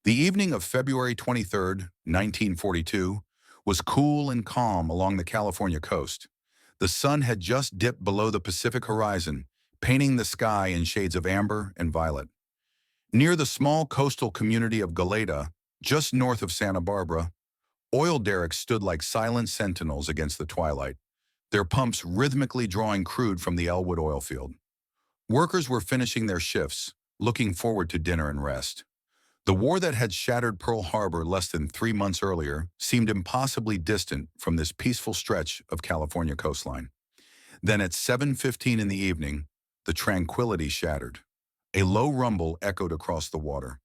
The evening of February 23rd, 1942, was cool and calm along the California coast. The sun had just dipped below the Pacific horizon, painting the sky in shades of amber and violet. Near the small coastal community of Goleta, just north of Santa Barbara, oil derricks stood like silent sentinels against the twilight, their pumps rhythmically drawing crude from the Ellwood Oil Field. Workers were finishing their shifts, looking forward to dinner and rest. The war that had shattered Pearl Harbor less than 3 months earlier seemed impossibly distant from this peaceful stretch of California coastline. Then at 7:15 in the evening, the tranquility shattered. A low rumble echoed across the water.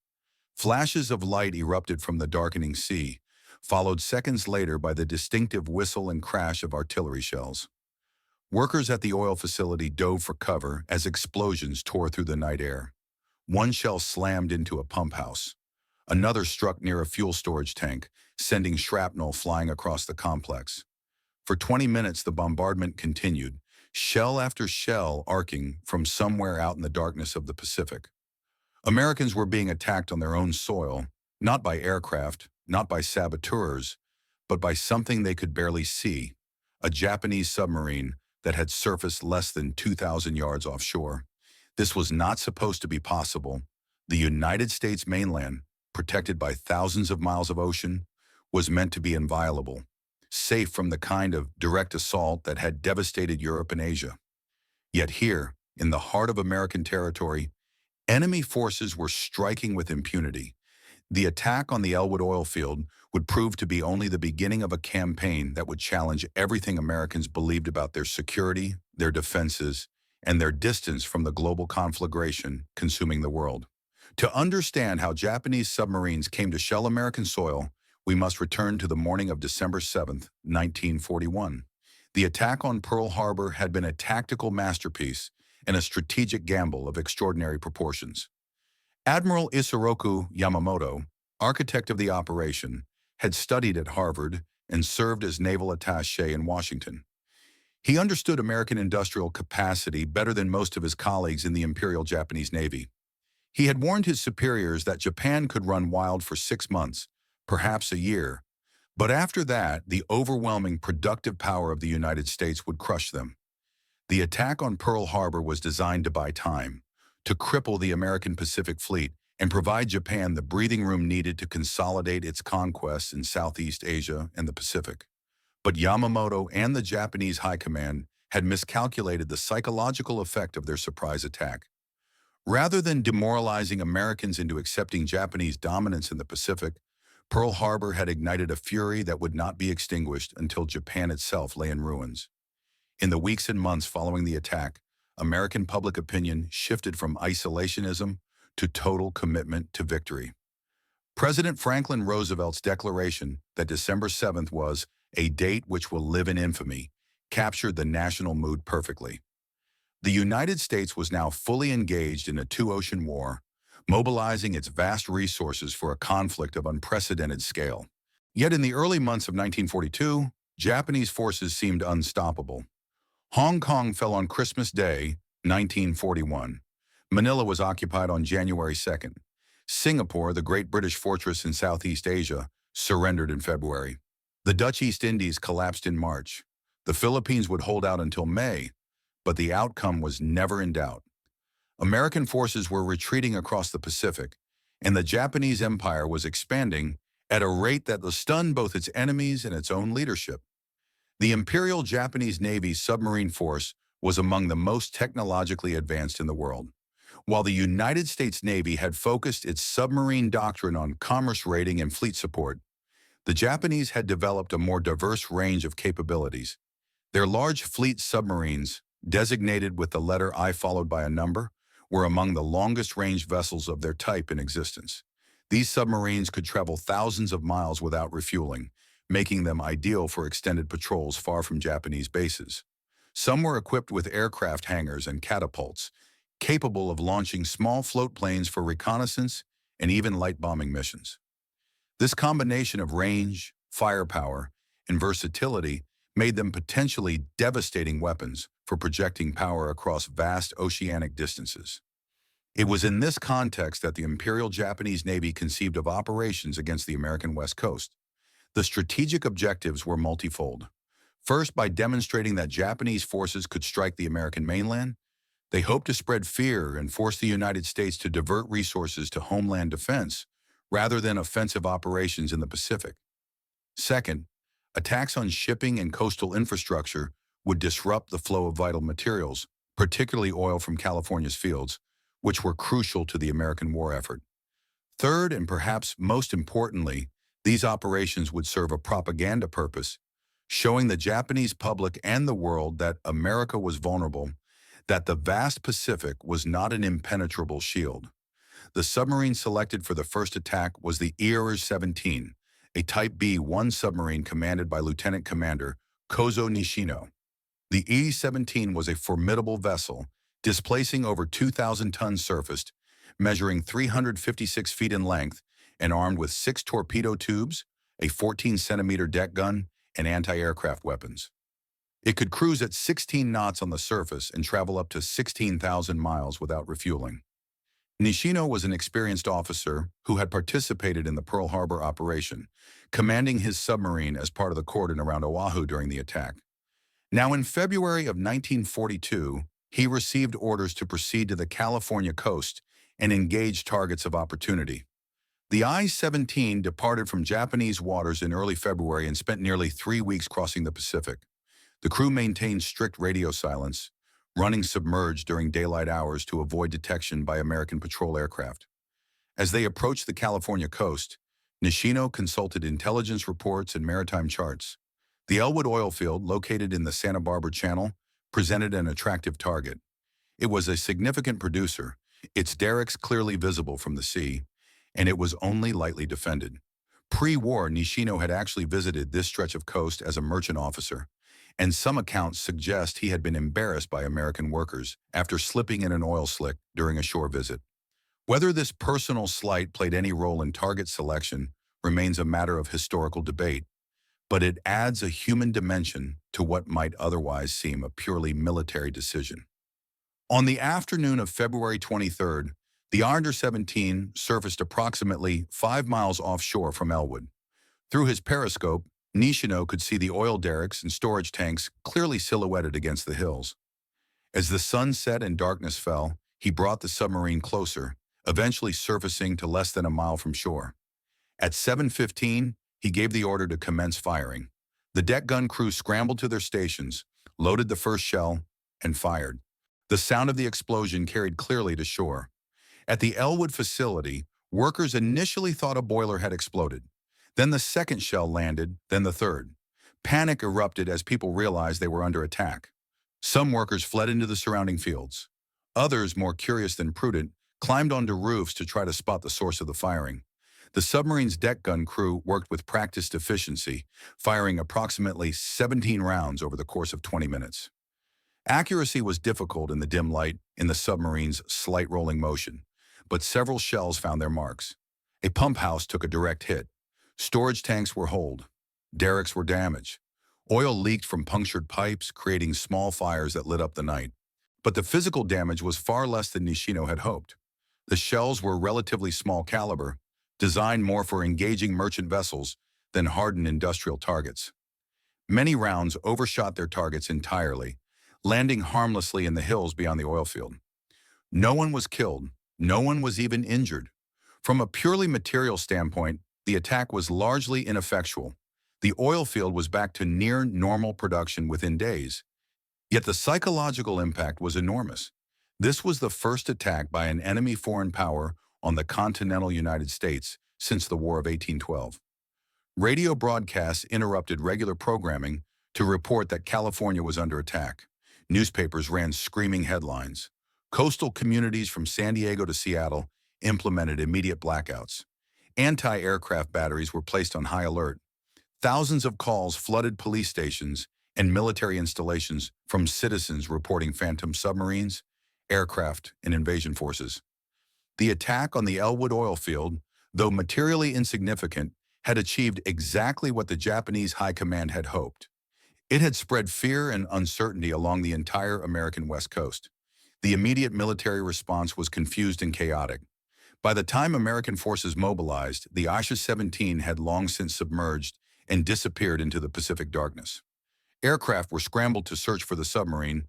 Flashes of light erupted from the darkening sea, followed seconds later by the distinctive whistle and crash of artillery shells. Workers at the oil facility dove for cover as explosions tore through the night air. One shell slammed into a pump house. Another struck near a fuel storage tank, sending shrapnel flying across the complex. For 20 minutes, the bombardment continued, shell after shell arcing from somewhere out in the darkness of the Pacific. Americans were being attacked on their own soil, not by aircraft, not by saboteurs, but by something they could barely see, a Japanese submarine that had surfaced less than 2,000 yards offshore. This was not supposed to be possible. The United States mainland, protected by thousands of miles of ocean, was meant to be inviolable, safe from the kind of direct assault that had devastated Europe and Asia. Yet here, in the heart of American territory, enemy forces were striking with impunity. The attack on the Ellwood Oil Field would prove to be only the beginning of a campaign that would challenge everything Americans believed about their security, their defenses, and their distance from the global conflagration consuming the world. To understand how Japanese submarines came to shell American soil, we must return to the morning of December 7th, 1941. The attack on Pearl Harbor had been a tactical masterpiece and a strategic gamble of extraordinary proportions. Admiral Isoroku Yamamoto, architect of the operation, had studied at Harvard and served as naval attaché in Washington. He understood American industrial capacity better than most of his colleagues in the Imperial Japanese Navy. He had warned his superiors that Japan could run wild for 6 months, perhaps a year, but after that, the overwhelming productive power of the United States would crush them. The attack on Pearl Harbor was designed to buy time, to cripple the American Pacific Fleet and provide Japan the breathing room needed to consolidate its conquests in Southeast Asia and the Pacific. But Yamamoto and the Japanese High Command had miscalculated the psychological effect of their surprise attack. Rather than demoralizing Americans into accepting Japanese dominance in the Pacific, Pearl Harbor had ignited a fury that would not be extinguished until Japan itself lay in ruins. In the weeks and months following the attack, American public opinion shifted from isolationism to total commitment to victory. President Franklin Roosevelt's declaration that December 7th was a date which will live in infamy captured the national mood perfectly. The United States was now fully engaged in a two-ocean war, mobilizing its vast resources for a conflict of unprecedented scale. Yet in the early months of 1942, Japanese forces seemed unstoppable. Hong Kong fell on Christmas Day, 1941. Manila was occupied on January 2nd. Singapore, the great British fortress in Southeast Asia, surrendered in February. The Dutch East Indies collapsed in March. The Philippines would hold out until May, but the outcome was never in doubt. American forces were retreating across the Pacific, and the Japanese Empire was expanding at a rate that stunned both its enemies and its own leadership. The Imperial Japanese Navy's submarine force was among the most technologically advanced in the world. While the United States Navy had focused its submarine doctrine on commerce raiding and fleet support, the Japanese had developed a more diverse range of capabilities. Their large fleet submarines, designated with the letter I followed by a number, were among the longest-range vessels of their type in existence. These submarines could travel thousands of miles without refueling, making them ideal for extended patrols far from Japanese bases. Some were equipped with aircraft hangars and catapults, capable of launching small float planes for reconnaissance and even light bombing missions. This combination of range, firepower, and versatility made them potentially devastating weapons for projecting power across vast oceanic distances. It was in this context that the Imperial Japanese Navy conceived of operations against the American West Coast. The strategic objectives were multifold. First, by demonstrating that Japanese forces could strike the American mainland, they hoped to spread fear and force the United States to divert resources to homeland defense rather than offensive operations in the Pacific. Second, attacks on shipping and coastal infrastructure would disrupt the flow of vital materials, particularly oil from California's fields, which were crucial to the American war effort. Third, and perhaps most importantly, these operations would serve a propaganda purpose, showing the Japanese public and the world that America was vulnerable, that the vast Pacific was not an impenetrable shield. The submarine selected for the first attack was the Ellwood 17, a Type B-1 submarine commanded by Lieutenant Commander Kozo Nishino. The E-17 was a formidable vessel, displacing over 2,000 tons surfaced, measuring 356 feet in length, and armed with 6 torpedo tubes, a 14-centimeter deck gun, and anti-aircraft weapons. It could cruise at 16 knots on the surface and travel up to 16,000 miles without refueling. Nishino was an experienced officer who had participated in the Pearl Harbor operation, commanding his submarine as part of the cordon around Oahu during the attack. Now, in February of 1942, he received orders to proceed to the California coast and engage targets of opportunity. The I-17 departed from Japanese waters in early February and spent nearly 3 weeks crossing the Pacific. The crew maintained strict radio silence, running submerged during daylight hours to avoid detection by American patrol aircraft. As they approached the California coast, Nishino consulted intelligence reports and maritime charts. The Ellwood Oil Field, located in the Santa Barbara Channel, presented an attractive target. It was a significant producer, its derricks clearly visible from the sea, and it was only lightly defended. Pre-war, Nishino had actually visited this stretch of coast as a merchant officer, and some accounts suggest he had been embarrassed by American workers after slipping in an oil slick during a shore visit. Whether this personal slight played any role in target selection remains a matter of historical debate, but it adds a human dimension to what might otherwise seem a purely military decision. On the afternoon of February 23rd, the I-17 surfaced approximately 5 miles offshore from Ellwood. Through his periscope, Nishino could see the oil derricks and storage tanks clearly silhouetted against the hills. As the sun set and darkness fell, he brought the submarine closer, eventually surfacing to less than a mile from shore. At 7:15, he gave the order to commence firing. The deck gun crew scrambled to their stations, loaded the first shell, and fired. The sound of the explosion carried clearly to shore. At the Ellwood facility, workers initially thought a boiler had exploded. Then the second shell landed, then the third. Panic erupted as people realized they were under attack. Some workers fled into the surrounding fields. Others, more curious than prudent, climbed onto roofs to try to spot the source of the firing. The submarine's deck gun crew worked with practiced efficiency, firing approximately 17 rounds over the course of 20 minutes. Accuracy was difficult in the dim light in the submarine's slight rolling motion, but several shells found their marks. A pump house took a direct hit. Storage tanks were holed. Derricks were damaged. Oil leaked from punctured pipes, creating small fires that lit up the night. But the physical damage was far less than Nishino had hoped. The shells were relatively small caliber, designed more for engaging merchant vessels than hardened industrial targets. Many rounds overshot their targets entirely, landing harmlessly in the hills beyond the oil field. No one was killed. No one was even injured. From a purely material standpoint, the attack was largely ineffectual. The oil field was back to near normal production within days. Yet the psychological impact was enormous. This was the first attack by an enemy foreign power on the continental United States since the War of 1812. Radio broadcasts interrupted regular programming to report that California was under attack. Newspapers ran screaming headlines. Coastal communities from San Diego to Seattle implemented immediate blackouts. Anti-aircraft batteries were placed on high alert. Thousands of calls flooded police stations and military installations from citizens reporting phantom submarines, aircraft, and invasion forces. The attack on the Ellwood Oil Field, though materially insignificant, had achieved exactly what the Japanese High Command had hoped. It had spread fear and uncertainty along the entire American West Coast. The immediate military response was confused and chaotic. By the time American forces mobilized, the ISha-17 had long since submerged and disappeared into the Pacific darkness. Aircraft were scrambled to search for the submarine,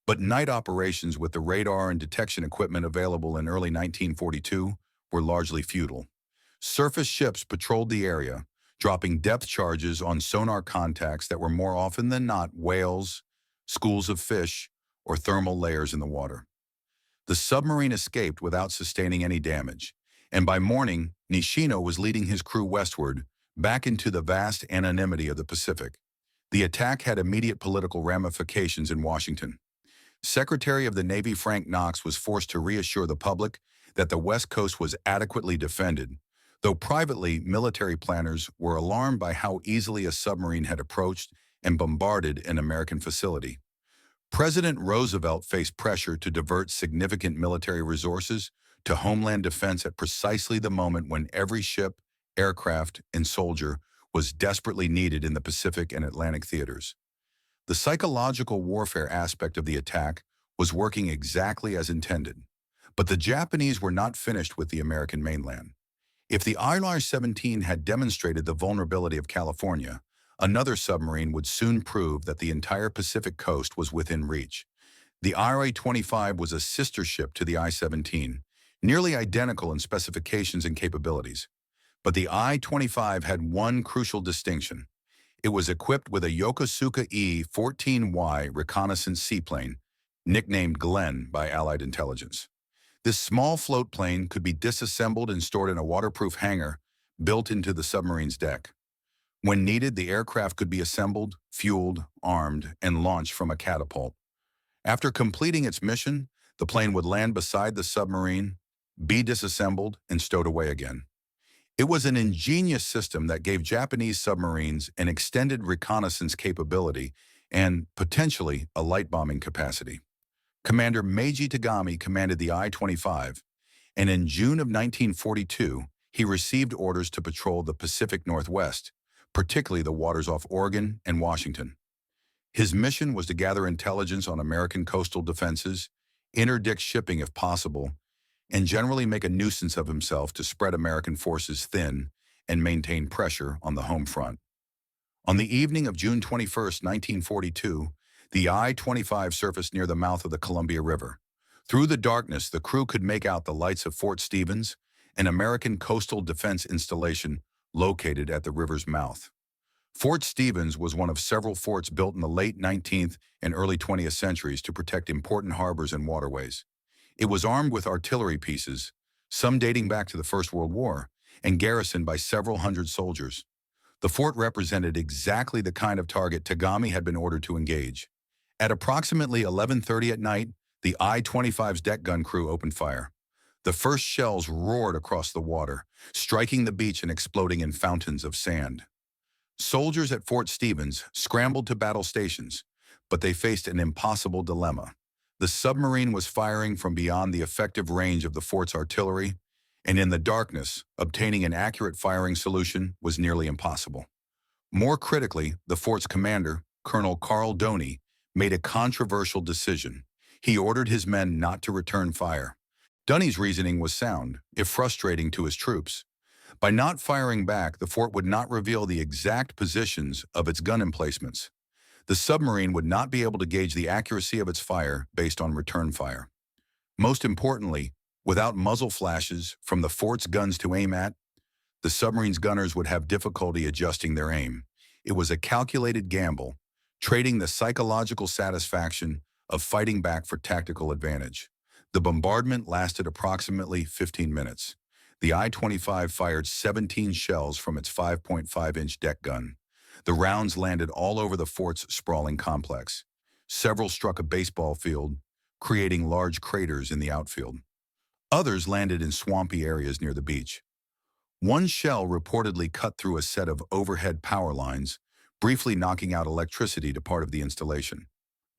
but night operations with the radar and detection equipment available in early 1942 were largely futile. Surface ships patrolled the area, dropping depth charges on sonar contacts that were more often than not whales, schools of fish, or thermal layers in the water. The submarine escaped without sustaining any damage, and by morning, Nishino was leading his crew westward, back into the vast anonymity of the Pacific. The attack had immediate political ramifications in Washington. Secretary of the Navy Frank Knox was forced to reassure the public that the West Coast was adequately defended, though privately, military planners were alarmed by how easily a submarine had approached and bombarded an American facility. President Roosevelt faced pressure to divert significant military resources to homeland defense at precisely the moment when every ship, aircraft, and soldier was desperately needed in the Pacific and Atlantic theaters. The psychological warfare aspect of the attack was working exactly as intended, but the Japanese were not finished with the American mainland. If the ISha-17 had demonstrated the vulnerability of California, another submarine would soon prove that the entire Pacific coast was within reach. The ISha-25 was a sister ship to the I-17, nearly identical in specifications and capabilities. But the I-25 had one crucial distinction. It was equipped with a Yokosuka E-14Y reconnaissance seaplane, nicknamed Glenn by Allied intelligence. This small float plane could be disassembled and stored in a waterproof hangar built into the submarine's deck. When needed, the aircraft could be assembled, fueled, armed, and launched from a catapult. After completing its mission, the plane would land beside the submarine, be disassembled, and stowed away again. It was an ingenious system that gave Japanese submarines an extended reconnaissance capability and, potentially, a light bombing capacity. Commander Meiji Tagami commanded the I-25, and in June of 1942, he received orders to patrol the Pacific Northwest, particularly the waters off Oregon and Washington. His mission was to gather intelligence on American coastal defenses, interdict shipping if possible, and generally make a nuisance of himself to spread American forces thin and maintain pressure on the home front. On the evening of June 21, 1942, the I-25 surfaced near the mouth of the Columbia River. Through the darkness, the crew could make out the lights of Fort Stevens, an American coastal defense installation located at the river's mouth. Fort Stevens was one of several forts built in the late 19th and early 20th centuries to protect important harbors and waterways. It was armed with artillery pieces, some dating back to the First World War, and garrisoned by several hundred soldiers. The fort represented exactly the kind of target Tagami had been ordered to engage. At approximately 11:30 at night, the I-25's deck gun crew opened fire. The first shells roared across the water, striking the beach and exploding in fountains of sand. Soldiers at Fort Stevens scrambled to battle stations, but they faced an impossible dilemma. The submarine was firing from beyond the effective range of the fort's artillery, and in the darkness, obtaining an accurate firing solution was nearly impossible. More critically, the fort's commander, Colonel Carl Doney, made a controversial decision. He ordered his men not to return fire. Doney's reasoning was sound, if frustrating to his troops. By not firing back, the fort would not reveal the exact positions of its gun emplacements. The submarine would not be able to gauge the accuracy of its fire based on return fire. Most importantly, without muzzle flashes from the fort's guns to aim at, the submarine's gunners would have difficulty adjusting their aim. It was a calculated gamble, trading the psychological satisfaction of fighting back for tactical advantage. The bombardment lasted approximately 15 minutes. The I-25 fired 17 shells from its 5.5-inch deck gun. The rounds landed all over the fort's sprawling complex. Several struck a baseball field, creating large craters in the outfield. Others landed in swampy areas near the beach. One shell reportedly cut through a set of overhead power lines, briefly knocking out electricity to part of the installation.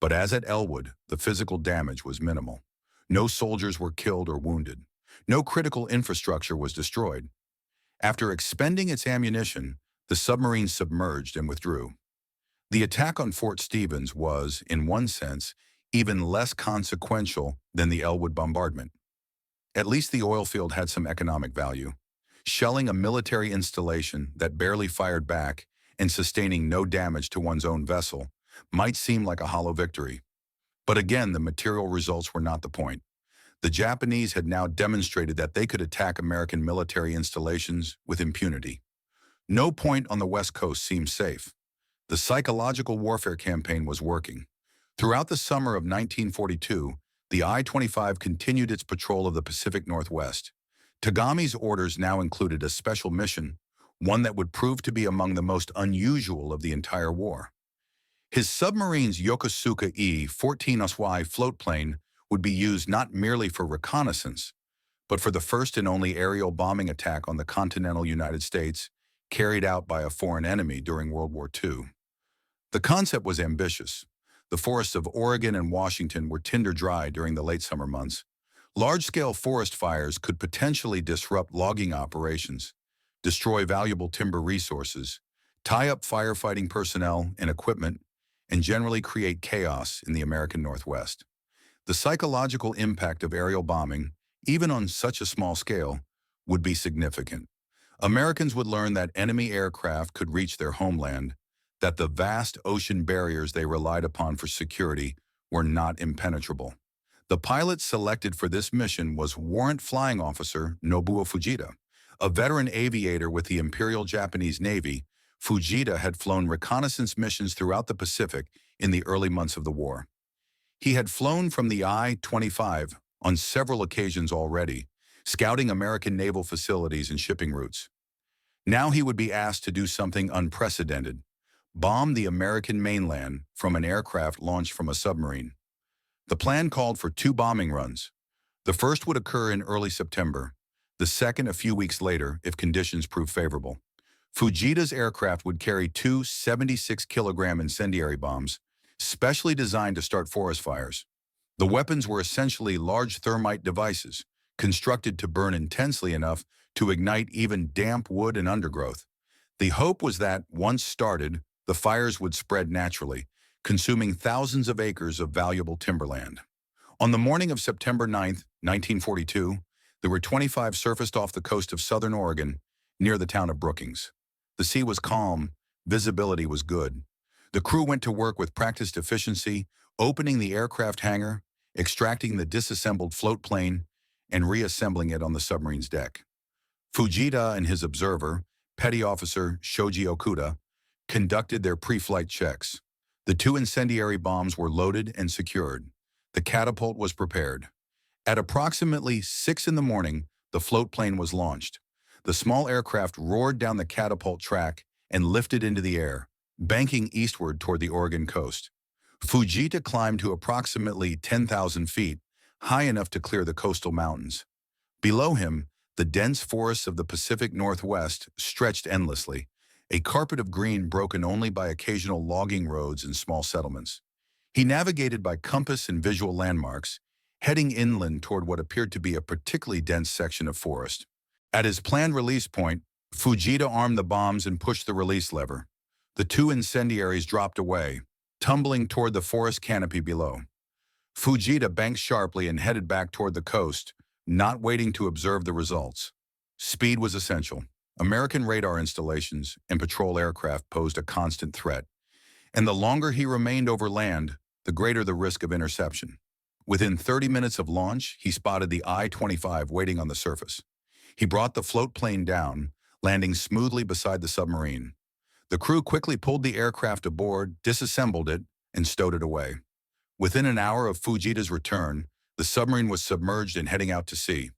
But as at Ellwood, the physical damage was minimal. No soldiers were killed or wounded. No critical infrastructure was destroyed. After expending its ammunition, the submarine submerged and withdrew. The attack on Fort Stevens was, in one sense, even less consequential than the Ellwood bombardment. At least the oil field had some economic value. Shelling a military installation that barely fired back and sustaining no damage to one's own vessel might seem like a hollow victory. But again, the material results were not the point. The Japanese had now demonstrated that they could attack American military installations with impunity. No point on the West Coast seemed safe. The psychological warfare campaign was working. Throughout the summer of 1942, the I-25 continued its patrol of the Pacific Northwest. Tagami's orders now included a special mission, one that would prove to be among the most unusual of the entire war. His submarine's Yokosuka E-14 float plane would be used not merely for reconnaissance, but for the first and only aerial bombing attack on the continental United States carried out by a foreign enemy during World War II. The concept was ambitious. The forests of Oregon and Washington were tinder dry during the late summer months. Large-scale forest fires could potentially disrupt logging operations, destroy valuable timber resources, tie up firefighting personnel and equipment, and generally create chaos in the American Northwest. The psychological impact of aerial bombing, even on such a small scale, would be significant. Americans would learn that enemy aircraft could reach their homeland, that the vast ocean barriers they relied upon for security were not impenetrable. The pilot selected for this mission was Warrant Flying Officer Nobuo Fujita. A veteran aviator with the Imperial Japanese Navy, Fujita had flown reconnaissance missions throughout the Pacific in the early months of the war. He had flown from the I-25 on several occasions already, scouting American naval facilities and shipping routes. Now he would be asked to do something unprecedented: bomb the American mainland from an aircraft launched from a submarine. The plan called for 2 bombing runs. The first would occur in early September, the second a few weeks later if conditions proved favorable. Fujita's aircraft would carry 2 76-kilogram incendiary bombs, specially designed to start forest fires. The weapons were essentially large thermite devices, constructed to burn intensely enough to ignite even damp wood and undergrowth. The hope was that, once started, the fires would spread naturally, consuming thousands of acres of valuable timberland. On the morning of September 9, 1942, there were 25 surfaced off the coast of southern Oregon, near the town of Brookings. The sea was calm, visibility was good. The crew went to work with practiced efficiency, opening the aircraft hangar, extracting the disassembled float plane, and reassembling it on the submarine's deck. Fujita and his observer, Petty Officer Shoji Okuda, conducted their pre-flight checks. The 2 incendiary bombs were loaded and secured. The catapult was prepared. At approximately 6 in the morning, the float plane was launched. The small aircraft roared down the catapult track and lifted into the air, banking eastward toward the Oregon coast. Fujita climbed to approximately 10,000 feet, high enough to clear the coastal mountains. Below him, the dense forests of the Pacific Northwest stretched endlessly, a carpet of green broken only by occasional logging roads and small settlements. He navigated by compass and visual landmarks, heading inland toward what appeared to be a particularly dense section of forest. At his planned release point, Fujita armed the bombs and pushed the release lever. The 2 incendiaries dropped away, tumbling toward the forest canopy below. Fujita banked sharply and headed back toward the coast, not waiting to observe the results. Speed was essential. American radar installations and patrol aircraft posed a constant threat, and the longer he remained over land, the greater the risk of interception. Within 30 minutes of launch, he spotted the I-25 waiting on the surface. He brought the float plane down, landing smoothly beside the submarine. The crew quickly pulled the aircraft aboard, disassembled it, and stowed it away. Within an hour of Fujita's return, the submarine was submerged and heading out to sea.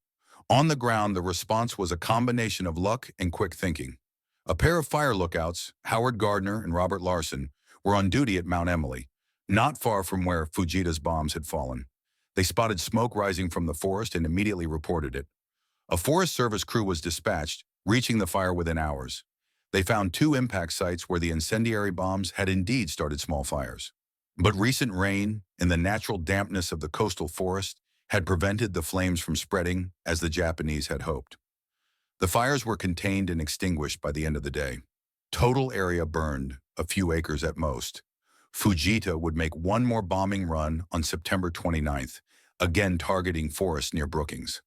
On the ground, the response was a combination of luck and quick thinking. A pair of fire lookouts, Howard Gardner and Robert Larson, were on duty at Mount Emily, not far from where Fujita's bombs had fallen. They spotted smoke rising from the forest and immediately reported it. A Forest Service crew was dispatched, reaching the fire within hours. They found 2 impact sites where the incendiary bombs had indeed started small fires. But recent rain and the natural dampness of the coastal forest had prevented the flames from spreading as the Japanese had hoped. The fires were contained and extinguished by the end of the day. Total area burned, a few acres at most. Fujita would make one more bombing run on September 29th, again targeting forests near Brookings.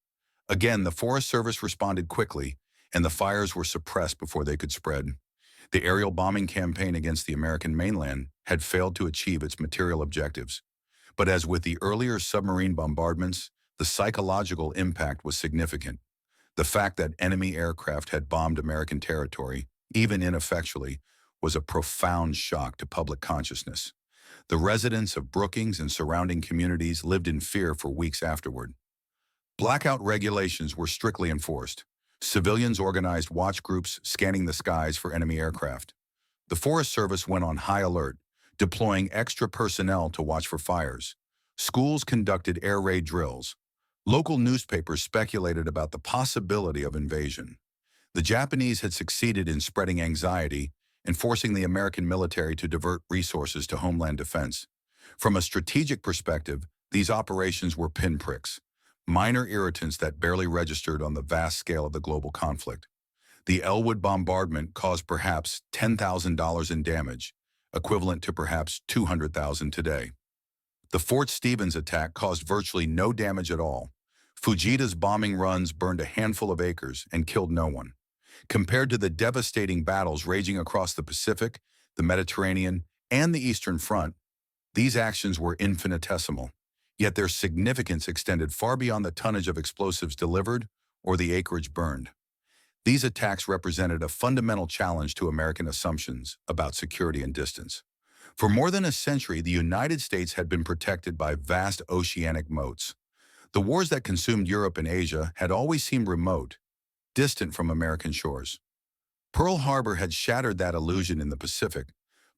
Again, the Forest Service responded quickly, and the fires were suppressed before they could spread. The aerial bombing campaign against the American mainland had failed to achieve its material objectives. But as with the earlier submarine bombardments, the psychological impact was significant. The fact that enemy aircraft had bombed American territory, even ineffectually, was a profound shock to public consciousness. The residents of Brookings and surrounding communities lived in fear for weeks afterward. Blackout regulations were strictly enforced. Civilians organized watch groups scanning the skies for enemy aircraft. The Forest Service went on high alert, deploying extra personnel to watch for fires. Schools conducted air raid drills. Local newspapers speculated about the possibility of invasion. The Japanese had succeeded in spreading anxiety and forcing the American military to divert resources to homeland defense. From a strategic perspective, these operations were pinpricks, minor irritants that barely registered on the vast scale of the global conflict. The Ellwood bombardment caused perhaps $10,000 in damage, equivalent to perhaps $200,000 today. The Fort Stevens attack caused virtually no damage at all. Fujita's bombing runs burned a handful of acres and killed no one. Compared to the devastating battles raging across the Pacific, the Mediterranean, and the Eastern Front, these actions were infinitesimal, yet their significance extended far beyond the tonnage of explosives delivered or the acreage burned. These attacks represented a fundamental challenge to American assumptions about security and distance. For more than a century, the United States had been protected by vast oceanic moats. The wars that consumed Europe and Asia had always seemed remote, distant from American shores. Pearl Harbor had shattered that illusion in the Pacific,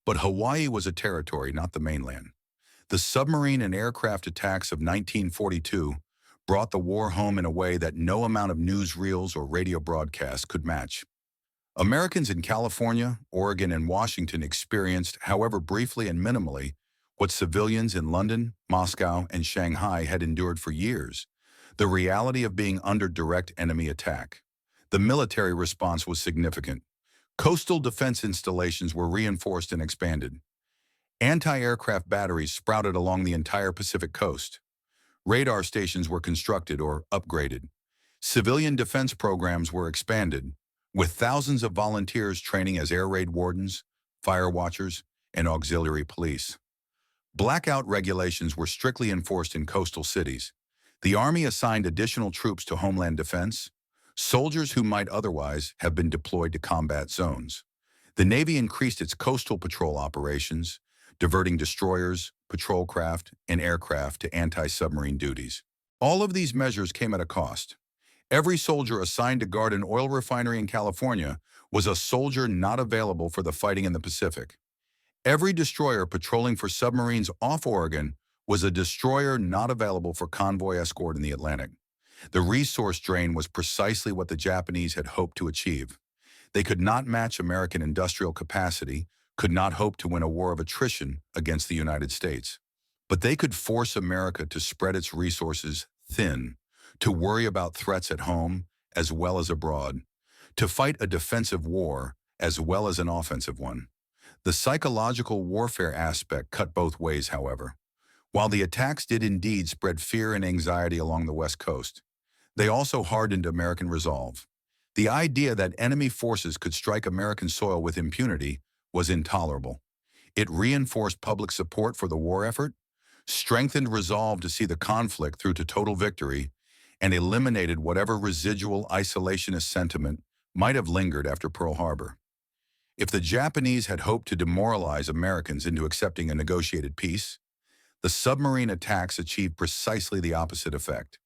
but Hawaii was a territory, not the mainland. The submarine and aircraft attacks of 1942 brought the war home in a way that no amount of newsreels or radio broadcasts could match. Americans in California, Oregon, and Washington experienced, however briefly and minimally, what civilians in London, Moscow, and Shanghai had endured for years: the reality of being under direct enemy attack. The military response was significant. Coastal defense installations were reinforced and expanded. Anti-aircraft batteries sprouted along the entire Pacific coast. Radar stations were constructed or upgraded. Civilian defense programs were expanded, with thousands of volunteers training as air raid wardens, fire watchers, and auxiliary police. Blackout regulations were strictly enforced in coastal cities. The Army assigned additional troops to homeland defense, soldiers who might otherwise have been deployed to combat zones. The Navy increased its coastal patrol operations, diverting destroyers, patrol craft, and aircraft to anti-submarine duties. All of these measures came at a cost. Every soldier assigned to guard an oil refinery in California was a soldier not available for the fighting in the Pacific. Every destroyer patrolling for submarines off Oregon was a destroyer not available for convoy escort in the Atlantic. The resource drain was precisely what the Japanese had hoped to achieve. They could not match American industrial capacity, could not hope to win a war of attrition against the United States. But they could force America to spread its resources thin, to worry about threats at home as well as abroad, to fight a defensive war as well as an offensive one. The psychological warfare aspect cut both ways, however. While the attacks did indeed spread fear and anxiety along the West Coast, they also hardened American resolve. The idea that enemy forces could strike American soil with impunity was intolerable. It reinforced public support for the war effort, strengthened resolve to see the conflict through to total victory, and eliminated whatever residual isolationist sentiment might have lingered after Pearl Harbor. If the Japanese had hoped to demoralize Americans into accepting a negotiated peace, the submarine attacks achieved precisely the opposite effect.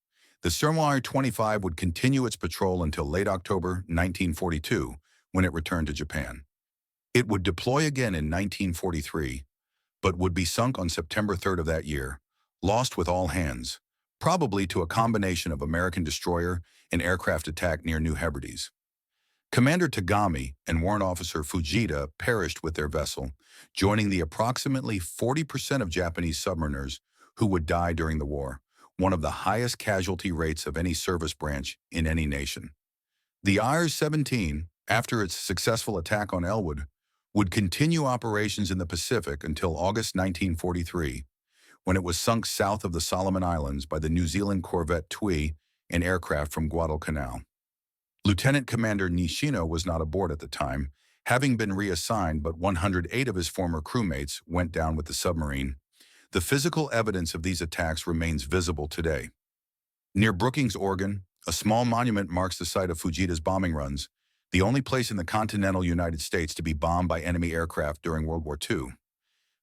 The WWII would continue its patrol until late October 1942, when it returned to Japan. It would deploy again in 1943, but would be sunk on September 3rd of that year, lost with all hands, probably to a combination of American destroyer and aircraft attack near New Hebrides. Commander Tagami and Warrant Officer Fujita perished with their vessel, joining the approximately 40% of Japanese submariners who would die during the war, one of the highest casualty rates of any service branch in any nation. The IR-17, after its successful attack on Ellwood, would continue operations in the Pacific until August 1943, when it was sunk south of the Solomon Islands by the New Zealand corvette WWII and aircraft from Guadalcanal. Lieutenant Commander Nishino was not aboard at the time, having been reassigned, but 108 of his former crewmates went down with the submarine. The physical evidence of these attacks remains visible today. Near Brookings, Oregon, a small monument marks the site of Fujita's bombing runs, the only place in the continental United States to be bombed by enemy aircraft during World War II.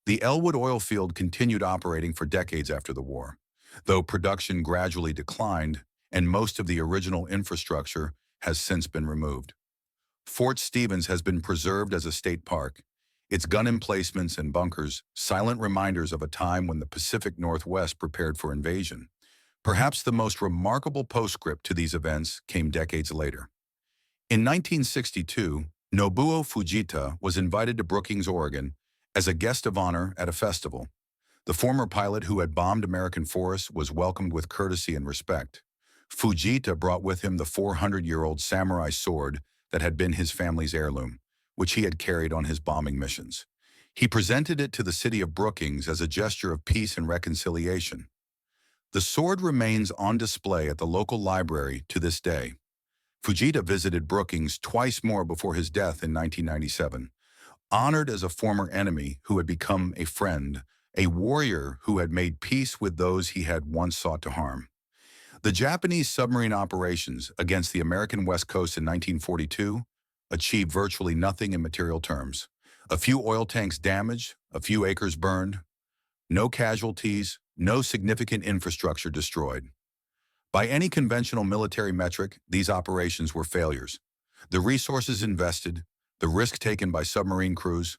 The Ellwood Oil Field continued operating for decades after the war, though production gradually declined and most of the original infrastructure has since been removed. Fort Stevens has been preserved as a state park, its gun emplacements and bunkers silent reminders of a time when the Pacific Northwest prepared for invasion. Perhaps the most remarkable postscript to these events came decades later. In 1962, Nobuo Fujita was invited to Brookings, Oregon, as a guest of honor at a festival. The former pilot who had bombed American forests was welcomed with courtesy and respect. Fujita brought with him the 400-year-old samurai sword that had been his family's heirloom, which he had carried on his bombing missions. He presented it to the city of Brookings as a gesture of peace and reconciliation. The sword remains on display at the local library to this day. Fujita visited Brookings twice more before his death in 1997, honored as a former enemy who had become a friend, a warrior who had made peace with those he had once sought to harm. The Japanese submarine operations against the American West Coast in 1942 achieved virtually nothing in material terms. A few oil tanks damaged, a few acres burned, no casualties, no significant infrastructure destroyed. By any conventional military metric, these operations were failures. The resources invested, the risk taken by submarine crews,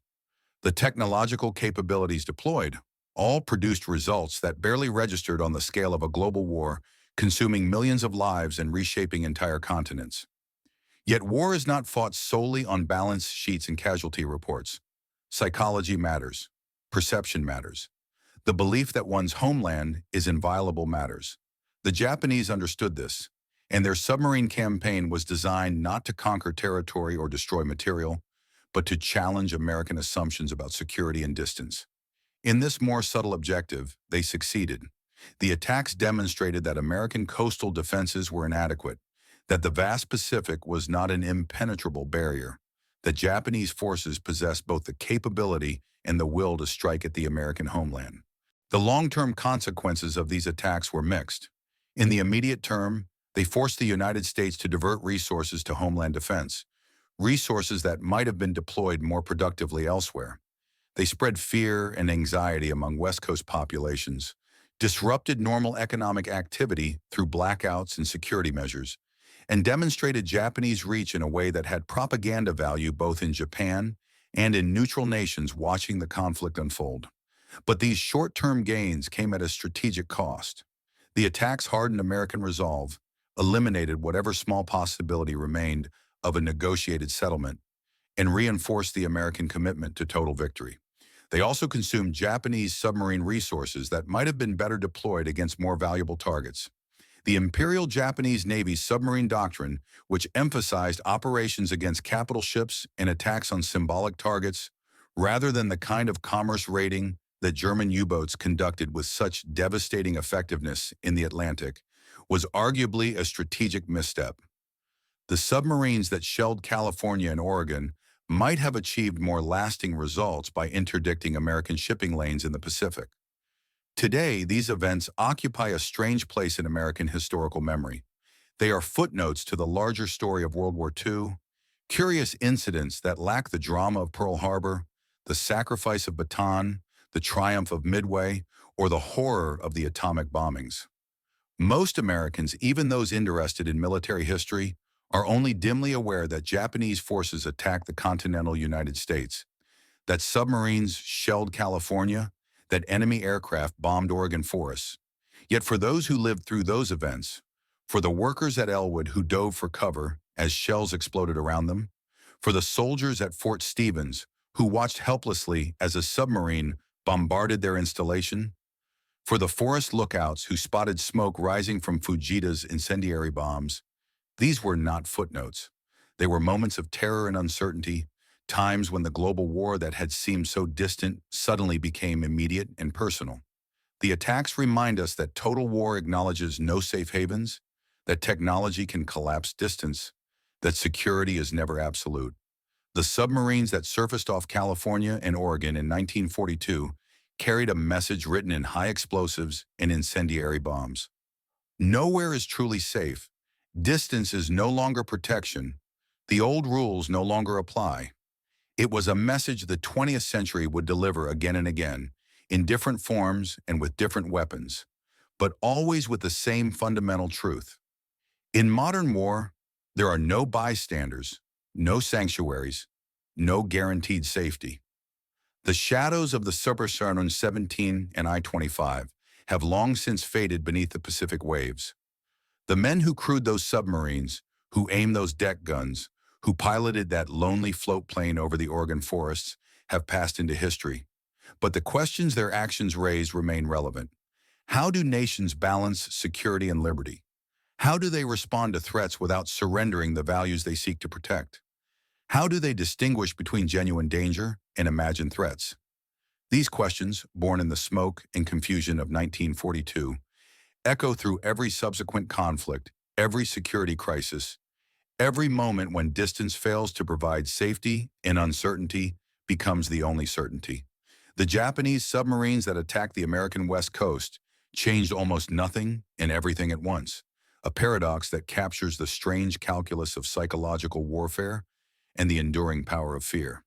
the technological capabilities deployed, all produced results that barely registered on the scale of a global war, consuming millions of lives and reshaping entire continents. Yet war is not fought solely on balance sheets and casualty reports. Psychology matters. Perception matters. The belief that one's homeland is inviolable matters. The Japanese understood this, and their submarine campaign was designed not to conquer territory or destroy material, but to challenge American assumptions about security and distance. In this more subtle objective, they succeeded. The attacks demonstrated that American coastal defenses were inadequate, that the vast Pacific was not an impenetrable barrier, that Japanese forces possessed both the capability and the will to strike at the American homeland. The long-term consequences of these attacks were mixed. In the immediate term, they forced the United States to divert resources to homeland defense, resources that might have been deployed more productively elsewhere. They spread fear and anxiety among West Coast populations, disrupted normal economic activity through blackouts and security measures, and demonstrated Japanese reach in a way that had propaganda value both in Japan and in neutral nations watching the conflict unfold. But these short-term gains came at a strategic cost. The attacks hardened American resolve, eliminated whatever small possibility remained of a negotiated settlement, and reinforced the American commitment to total victory. They also consumed Japanese submarine resources that might have been better deployed against more valuable targets. The Imperial Japanese Navy's submarine doctrine, which emphasized operations against capital ships and attacks on symbolic targets, rather than the kind of commerce raiding that German U-boats conducted with such devastating effectiveness in the Atlantic, was arguably a strategic misstep. The submarines that shelled California and Oregon might have achieved more lasting results by interdicting American shipping lanes in the Pacific. Today, these events occupy a strange place in American historical memory. They are footnotes to the larger story of World War II, curious incidents that lack the drama of Pearl Harbor, the sacrifice of Bataan, the triumph of Midway, or the horror of the atomic bombings. Most Americans, even those interested in military history, are only dimly aware that Japanese forces attacked the continental United States, that submarines shelled California, that enemy aircraft bombed Oregon forests. Yet for those who lived through those events, for the workers at Ellwood who dove for cover as shells exploded around them, for the soldiers at Fort Stevens who watched helplessly as a submarine bombarded their installation, for the forest lookouts who spotted smoke rising from Fujita's incendiary bombs, these were not footnotes. They were moments of terror and uncertainty, Times when the global war that had seemed so distant suddenly became immediate and personal. The attacks remind us that total war acknowledges no safe havens, that technology can collapse distance, that security is never absolute. The submarines that surfaced off California and Oregon in 1942 carried a message written in high explosives and incendiary bombs. Nowhere is truly safe. Distance is no longer protection. The old rules no longer apply. It was a message the 20th century would deliver again and again, in different forms and with different weapons, but always with the same fundamental truth. In modern war, there are no bystanders, no sanctuaries, no guaranteed safety. The shadows of the Submarine 17 and I-25 have long since faded beneath the Pacific waves. The men who crewed those submarines, who aimed those deck guns, who piloted that lonely float plane over the Oregon forests, have passed into history. But the questions their actions raise remain relevant. How do nations balance security and liberty? How do they respond to threats without surrendering the values they seek to protect? How do they distinguish between genuine danger and imagined threats? These questions, born in the smoke and confusion of 1942, echo through every subsequent conflict, every security crisis, every moment when distance fails to provide safety and uncertainty becomes the only certainty. The Japanese submarines that attacked the American West Coast changed almost nothing and everything at once, a paradox that captures the strange calculus of psychological warfare and the enduring power of fear.